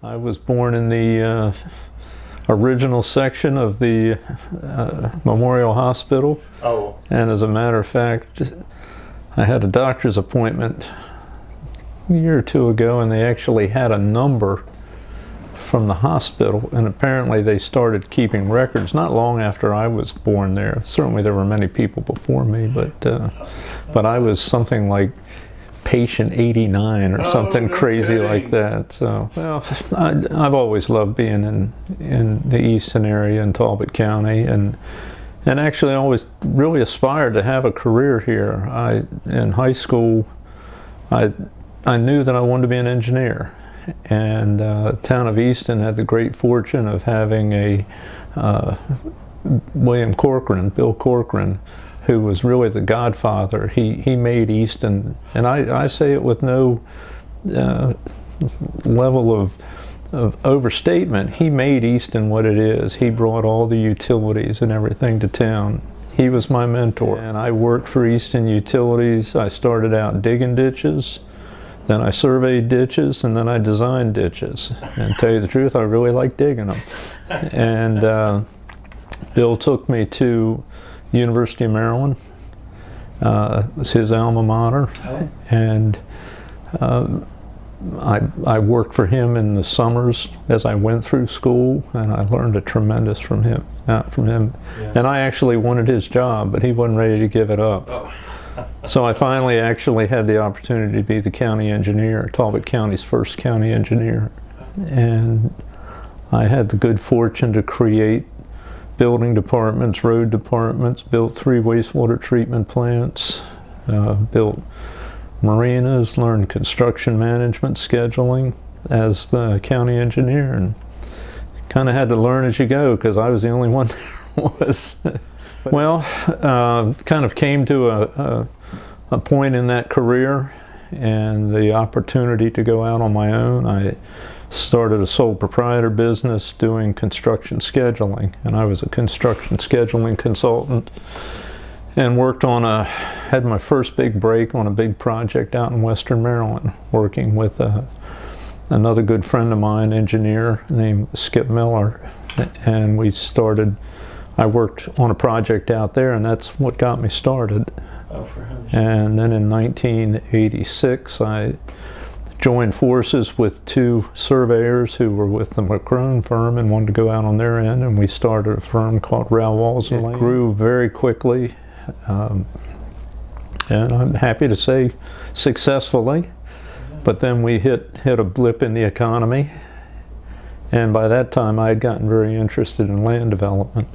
I was born in the original section of the Memorial Hospital. Oh. And as a matter of fact, I had a doctor's appointment a year or two ago, and they actually had a number from the hospital, and apparently they started keeping records not long after I was born there. Certainly there were many people before me, but I was something like patient 89 or something crazy like that. So, well, I've always loved being in the Easton area in Talbot County, and actually always really aspired to have a career here. In high school, I knew that I wanted to be an engineer, and the town of Easton had the great fortune of having a Bill Corcoran, who was really the godfather. He made Easton, and I say it with no level of overstatement. He made Easton what it is. He brought all the utilities and everything to town. He was my mentor, and I worked for Easton Utilities. I started out digging ditches, then I surveyed ditches, and then I designed ditches. And to tell you the truth, I really like digging them. And Bill took me to University of Maryland. It was his alma mater. Oh. And I worked for him in the summers as I went through school, and I learned a tremendous from him. Yeah. And I actually wanted his job, but he wasn't ready to give it up. Oh. So I finally actually had the opportunity to be the county engineer, Talbot County's first county engineer. And I had the good fortune to create building departments, road departments, built 3 wastewater treatment plants, built marinas, learned construction management, scheduling as the county engineer, and kind of had to learn as you go because I was the only one there was. Well, kind of came to a point in that career and the opportunity to go out on my own. I started a sole proprietor business doing construction scheduling, and I was a construction scheduling consultant and worked on had my first big break on a big project out in Western Maryland, working with another good friend of mine, engineer named Skip Miller, and I worked on a project out there, and that's what got me started. Oh, for heaven's sake. And then in 1986, I joined forces with 2 surveyors who were with the McCrone firm and wanted to go out on their end, and we started a firm called Rauch Walls and Lane. It grew very quickly, and I'm happy to say successfully. But then we hit a blip in the economy, and by that time I had gotten very interested in land development,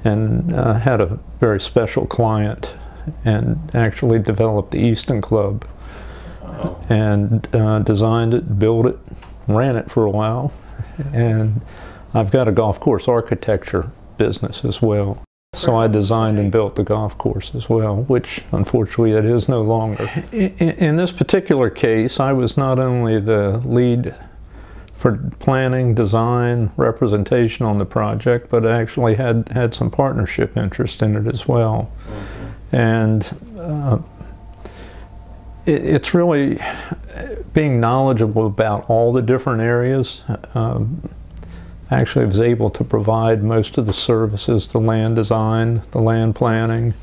and had a very special client, and actually developed the Easton Club. Oh. And designed it, built it, ran it for a while, and I've got a golf course architecture business as well. So I designed and built the golf course as well, which unfortunately it is no longer. In this particular case, I was not only the lead for planning, design, representation on the project, but I actually had some partnership interest in it as well. Mm-hmm. And it's really being knowledgeable about all the different areas. Actually, I was able to provide most of the services: the land design, the land planning,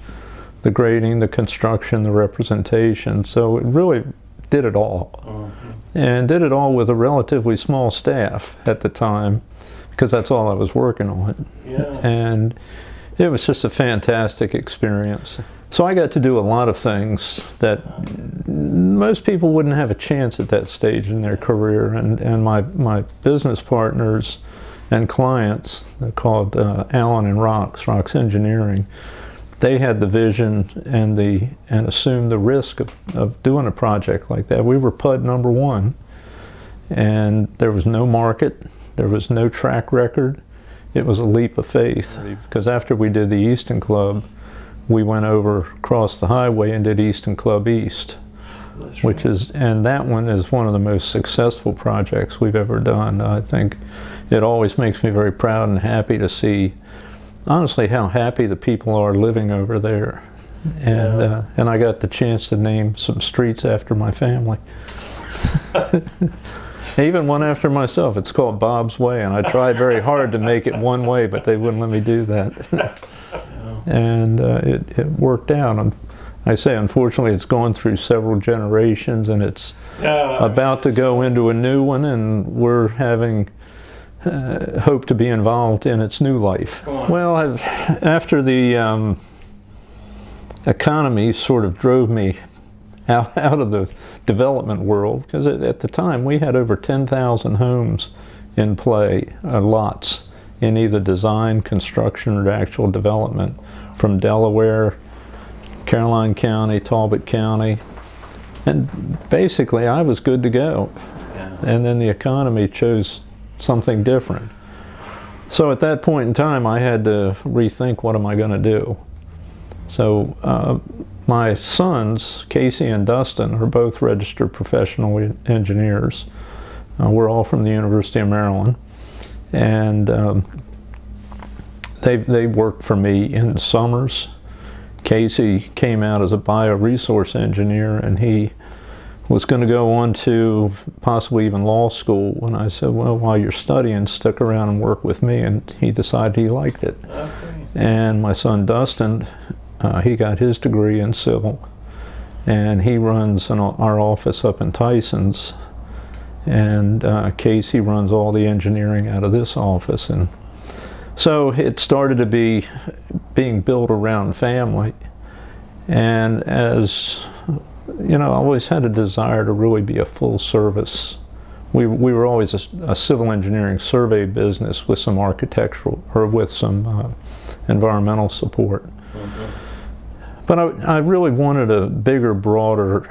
the grading, the construction, the representation. So it really did it all. Mm-hmm. And did it all with a relatively small staff at the time, because that's all I was working on. Yeah. And it was just a fantastic experience. So I got to do a lot of things that most people wouldn't have a chance at that stage in their career. And my business partners and clients, they're called Allen and Rauch's Engineering, they had the vision and assumed the risk of doing a project like that. We were PUD number 1, and there was no market, there was no track record. It was a leap of faith, because after we did the Easton Club, we went over across the highway and did Easton Club East, and that one is one of the most successful projects we've ever done. I think it always makes me very proud and happy to see, honestly, how happy the people are living over there. And I got the chance to name some streets after my family. Even one after myself. It's called Bob's Way, and I tried very hard to make it one way, but they wouldn't let me do that. And it worked out. I say, unfortunately, it's gone through several generations, and it's about to go into a new one, and we're having hope to be involved in its new life. Well, after the economy sort of drove me out of the development world, because at the time we had over 10,000 homes in play, lots, in either design, construction, or actual development, from Delaware, Caroline County, Talbot County, and basically I was good to go. And then the economy chose something different. So at that point in time I had to rethink, what am I going to do? So my sons, Casey and Dustin, are both registered professional engineers. We're all from the University of Maryland, and they worked for me in the summers. Casey came out as a bioresource engineer, and he was going to go on to possibly even law school. And I said, well, while you're studying, stick around and work with me. And he decided he liked it. Okay. And my son Dustin, he got his degree in civil, and he runs our office up in Tyson's. And Casey runs all the engineering out of this office. And so it started to be being built around family. And as you know, I always had a desire to really be a full service. We were always a civil engineering survey business with some architectural, or with some environmental support. Mm-hmm. But I really wanted a bigger, broader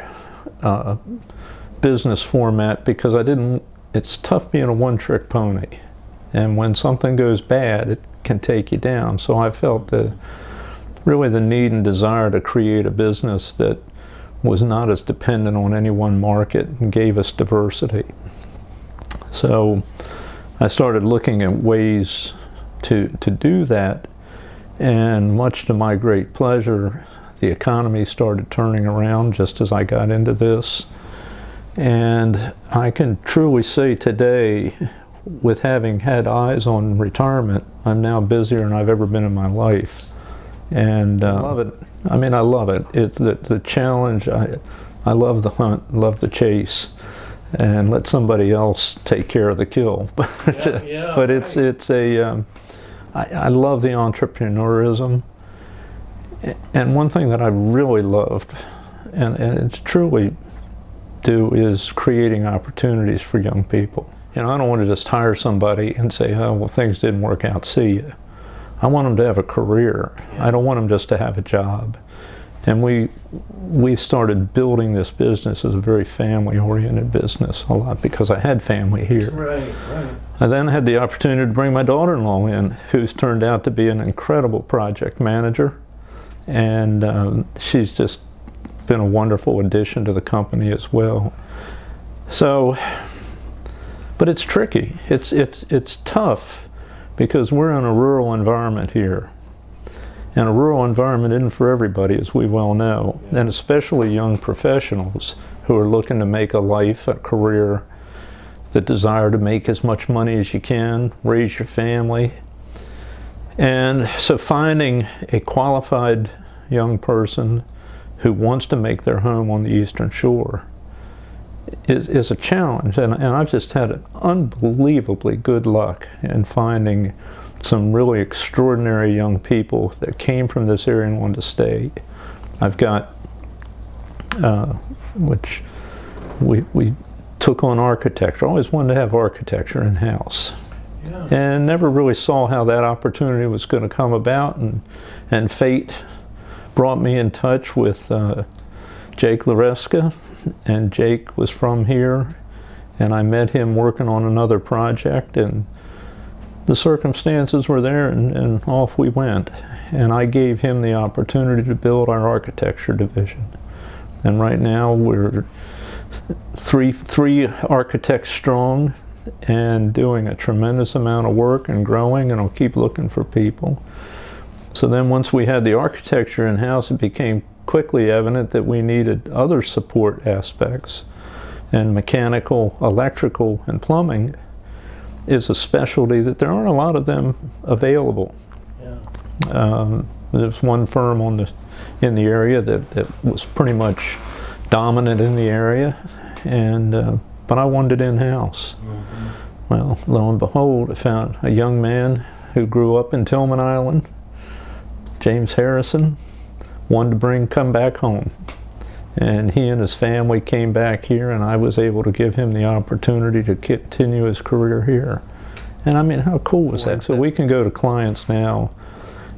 business format, because it's tough being a one-trick pony. And when something goes bad, it can take you down. So I felt really the need and desire to create a business that was not as dependent on any one market and gave us diversity. So I started looking at ways to do that, and much to my great pleasure, the economy started turning around just as I got into this. And I can truly say today, with having had eyes on retirement, I'm now busier than I've ever been in my life. And I love it. I mean, I love it. It's the challenge. I love the hunt, love the chase, and let somebody else take care of the kill. But it's I love the entrepreneurism. And one thing that I really loved, and it's truly do, is creating opportunities for young people. You know, I don't want to just hire somebody and say, oh, well, things didn't work out, see you. I want them to have a career. I don't want them just to have a job. And we started building this business as a very family-oriented business, a lot because I had family here. Right. I then had the opportunity to bring my daughter-in-law in, who's turned out to be an incredible project manager. And she's just been a wonderful addition to the company as well. So, but it's tricky. It's tough, because we're in a rural environment here. And a rural environment isn't for everybody, as we well know, and especially young professionals who are looking to make a life, a career, the desire to make as much money as you can, raise your family. And so finding a qualified young person who wants to make their home on the Eastern Shore is a challenge. And I've just had unbelievably good luck in finding some really extraordinary young people that came from this area and wanted to stay. I've got, which we took on architecture. I always wanted to have architecture in-house. Yeah. And never really saw how that opportunity was going to come about, and fate brought me in touch with Jake Lareska, and Jake was from here, and I met him working on another project, and the circumstances were there, and off we went. And I gave him the opportunity to build our architecture division. And right now we're three architects strong and doing a tremendous amount of work and growing, and I'll keep looking for people. So then once we had the architecture in-house, it became quickly evident that we needed other support aspects. and mechanical, electrical, and plumbing is a specialty that there aren't a lot of them available. Yeah. There's one firm in the area that was pretty much dominant in the area, and but I wanted it in-house. Mm-hmm. Well, lo and behold, I found a young man who grew up in Tillman Island, James Harrison, wanted to come back home. And he and his family came back here, and I was able to give him the opportunity to continue his career here. And I mean, how cool was that? So we can go to clients now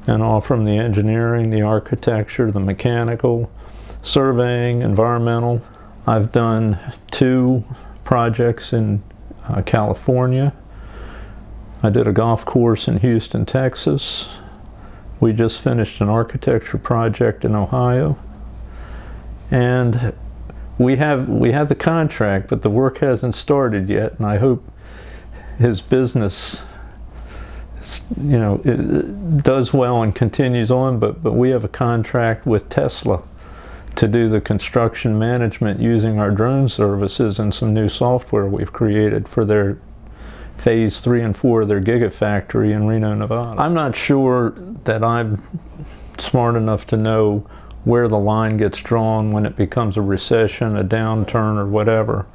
and offer them the engineering, the architecture, the mechanical, surveying, environmental. I've done 2 projects in California. I did a golf course in Houston, Texas. We just finished an architecture project in Ohio. And we have the contract, but the work hasn't started yet, and I hope his business, you know, it does well and continues on, but we have a contract with Tesla to do the construction management using our drone services and some new software we've created for their phase 3 and 4 of their gigafactory in Reno, Nevada. I'm not sure that I'm smart enough to know where the line gets drawn when it becomes a recession, a downturn, or whatever.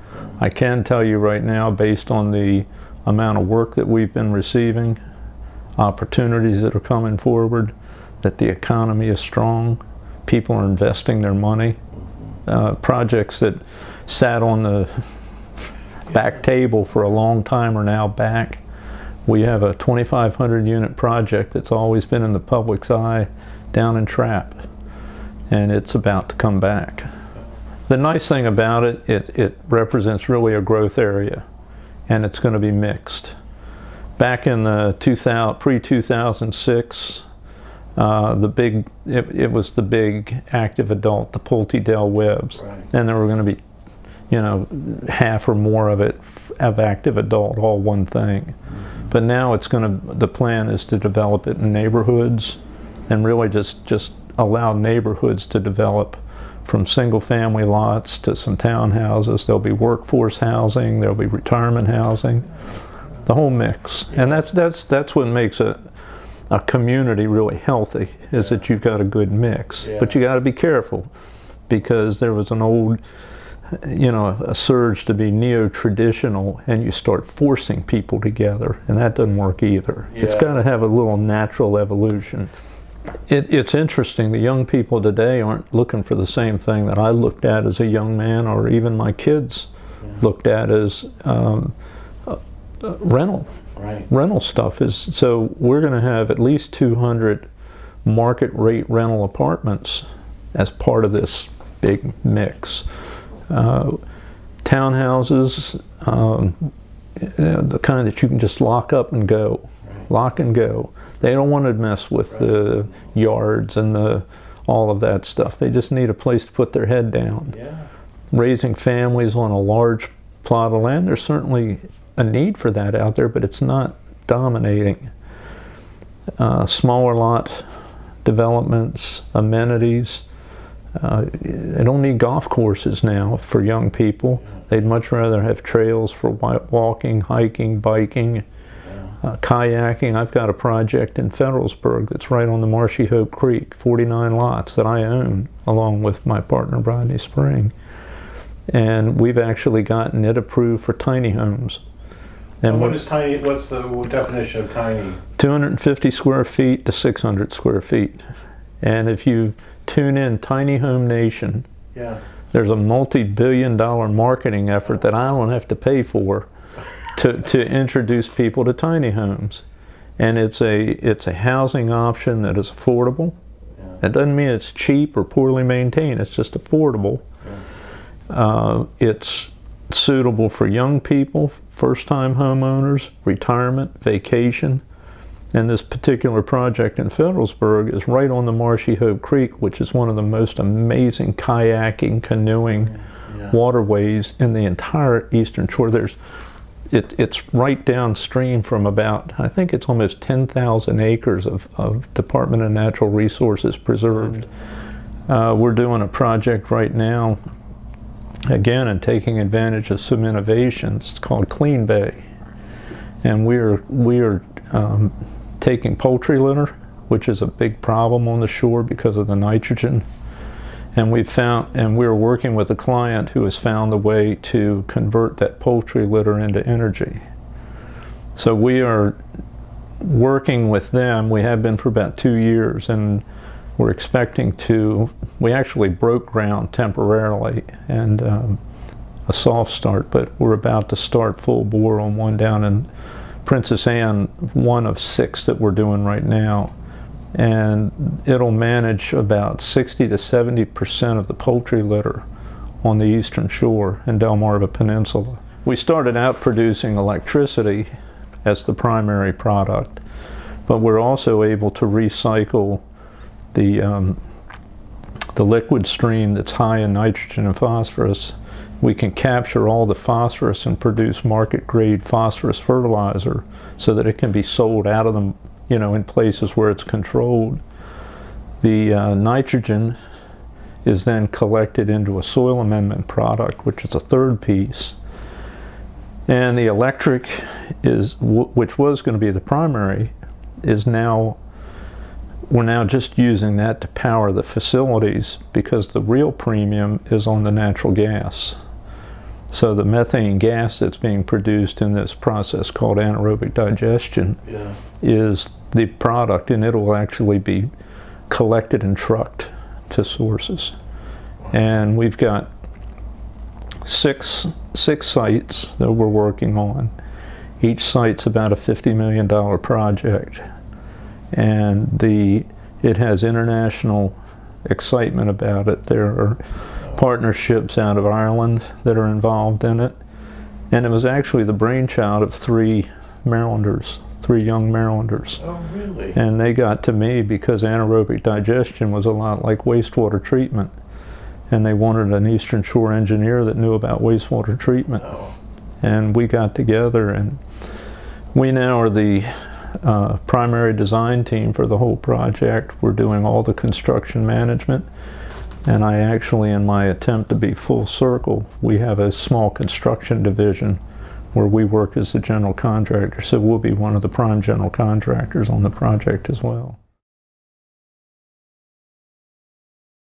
I can tell you right now, based on the amount of work that we've been receiving, opportunities that are coming forward, that the economy is strong. People are investing their money. Projects that sat on the back table for a long time are now back. We have a 2,500 unit project that's always been in the public's eye down in Trappe, and it's about to come back. The nice thing about it, it represents really a growth area, and it's going to be mixed. Back in the pre-2006, it was the big active adult, the Pulte-Del webs, right. And there were going to be, you know, half or more of it of active adult, all one thing. Mm-hmm. But now the plan is to develop it in neighborhoods, and really just allow neighborhoods to develop from single family lots to some townhouses. There'll be workforce housing, there'll be retirement housing, the whole mix. And that's what makes a community really healthy, is that you've got a good mix. Yeah. But you got to be careful, because there was an old, you know, a surge to be neo-traditional, and you start forcing people together, and that doesn't work either. Yeah. It's got to have a little natural evolution. It's interesting, the young people today aren't looking for the same thing that I looked at as a young man, or even my kids looked at as rental. Right. Rental stuff is, so we're going to have at least 200 market rate rental apartments as part of this big mix. Townhouses, the kind that you can just lock up and go, lock and go. They don't want to mess with the yards and all of that stuff. They just need a place to put their head down. Yeah. Raising families on a large plot of land, there's certainly a need for that out there, but it's not dominating. Smaller lot developments, amenities. They don't need golf courses now for young people. They'd much rather have trails for walking, hiking, biking, kayaking. I've got a project in Federalsburg that's right on the Marshy Hope Creek, 49 lots that I own, along with my partner Rodney Spring. And we've actually gotten it approved for tiny homes. And what is tiny? What's the definition of tiny? 250 square feet to 600 square feet. And if you tune in Tiny Home Nation, there's a multi-billion-dollar marketing effort that I don't have to pay for to introduce people to tiny homes. And it's a housing option that is affordable. That doesn't mean it's cheap or poorly maintained, it's just affordable. It's suitable for young people, first-time homeowners, retirement, vacation. And this particular project in Federalsburg is right on the Marshy Hope Creek, which is one of the most amazing kayaking, canoeing waterways in the entire Eastern Shore. It's right downstream from about, I think it's almost 10,000 acres of Department of Natural Resources preserved. We're doing a project right now again, and taking advantage of some innovations. It's called Clean Bay, and we are taking poultry litter, which is a big problem on the shore because of the nitrogen. And we're working with a client who has found a way to convert that poultry litter into energy. So we are working with them. We have been for about 2 years, and we're expecting to, we actually broke ground temporarily and a soft start, but we're about to start full bore on one down in Princess Anne, one of 6 that we're doing right now. And it'll manage about 60 to 70% of the poultry litter on the eastern shore in Delmarva Peninsula. We started out producing electricity as the primary product, but we're also able to recycle the liquid stream that's high in nitrogen and phosphorus. We can capture all the phosphorus and produce market-grade phosphorus fertilizer so that it can be sold out of them, you know, in places where it's controlled. The nitrogen is then collected into a soil amendment product, which is a third piece. And the electric is, which was going to be the primary, is now, we're now just using that to power the facilities because the real premium is on the natural gas. So the methane gas that's being produced in this process called anaerobic digestion is the product, and it will actually be collected and trucked to sources. And we've got six sites that we're working on. Each site's about a $50 million project, and it has international excitement about it. There are partnerships out of Ireland that are involved in it, and it was actually the brainchild of 3 Marylanders, 3 young Marylanders. Oh, really? And they got to me because anaerobic digestion was a lot like wastewater treatment, and they wanted an Eastern Shore engineer that knew about wastewater treatment. Oh. And we got together, and we now are the primary design team for the whole project. We're doing all the construction management, and I actually, in my attempt to be full circle, we have a small construction division where we work as the general contractor, so we'll be one of the prime general contractors on the project as well.